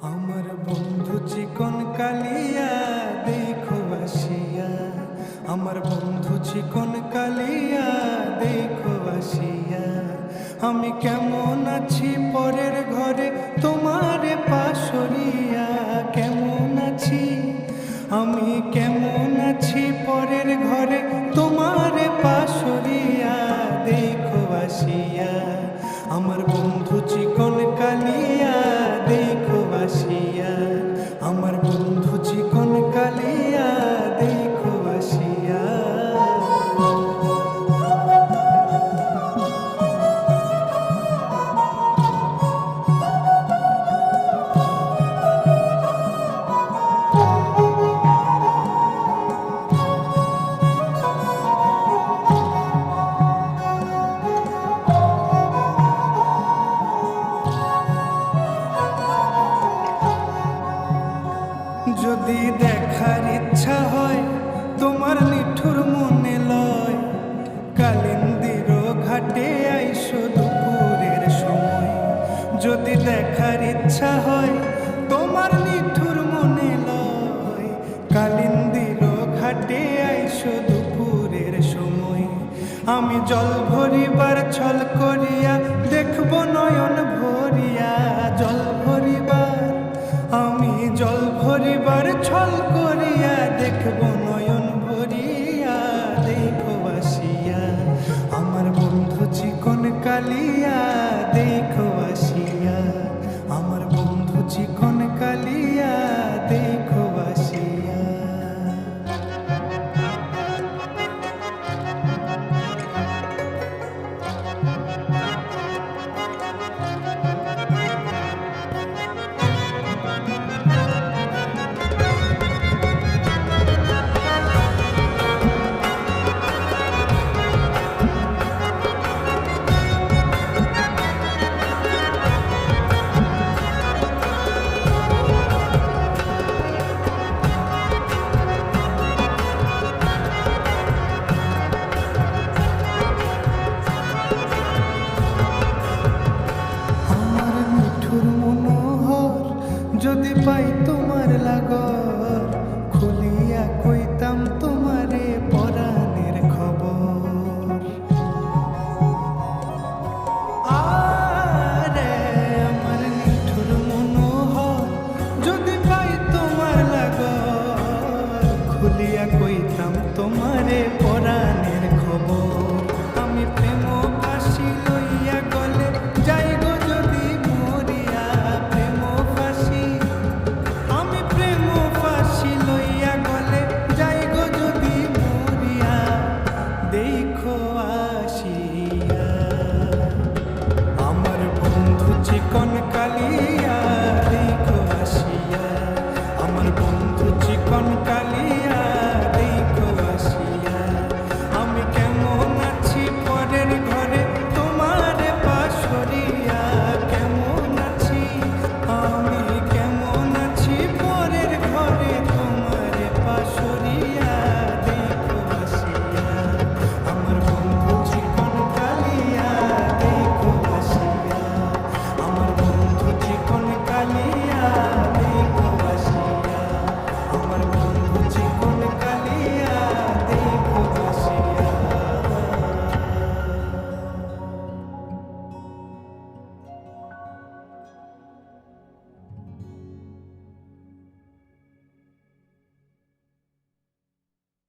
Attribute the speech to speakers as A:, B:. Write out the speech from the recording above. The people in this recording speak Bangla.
A: আমার বন্ধু চিকন কালিয়া দেখো আসিয়া, আমার বন্ধু চিকন কালিয়া দেখো আসিয়া। আমি কেমন আছি পরের ঘরে তোমারে পাশরিয়া, কেমন আছি আমি কেমন আছি পরের ঘরে তোমারে পাশরিয়া দেখো আসিয়া। আমার বন্ধু চিকন কালিয়া দেখো আসিয়া, আমার বন্ধু চিকন কালিয়া দেখো আসিয়া। যদি দেখার ইচ্ছা হয় তোমার নিঠুর মনে লয়, কালিন্দির ঘাটে আইসো দুপুরের সময়। যদি দেখার ইচ্ছা হয় তোমার নিঠুর মনে লয়, কালিন্দির ঘাটে আইসো দুপুরের সময়। আমি জল ভরিবার ছল করিয়া দেখব নয়ন ভরিয়া, জল ভরিবার আমি জল ভরিবার ছল করিয়া দেখব নয়ন ভরিয়া দেখো আসিয়া। আমার বন্ধু চিকন কালিয়া দেখো আসিয়া, আমার বন্ধু চিকন কালিয়া দেখো আসিয়া। যদি পাই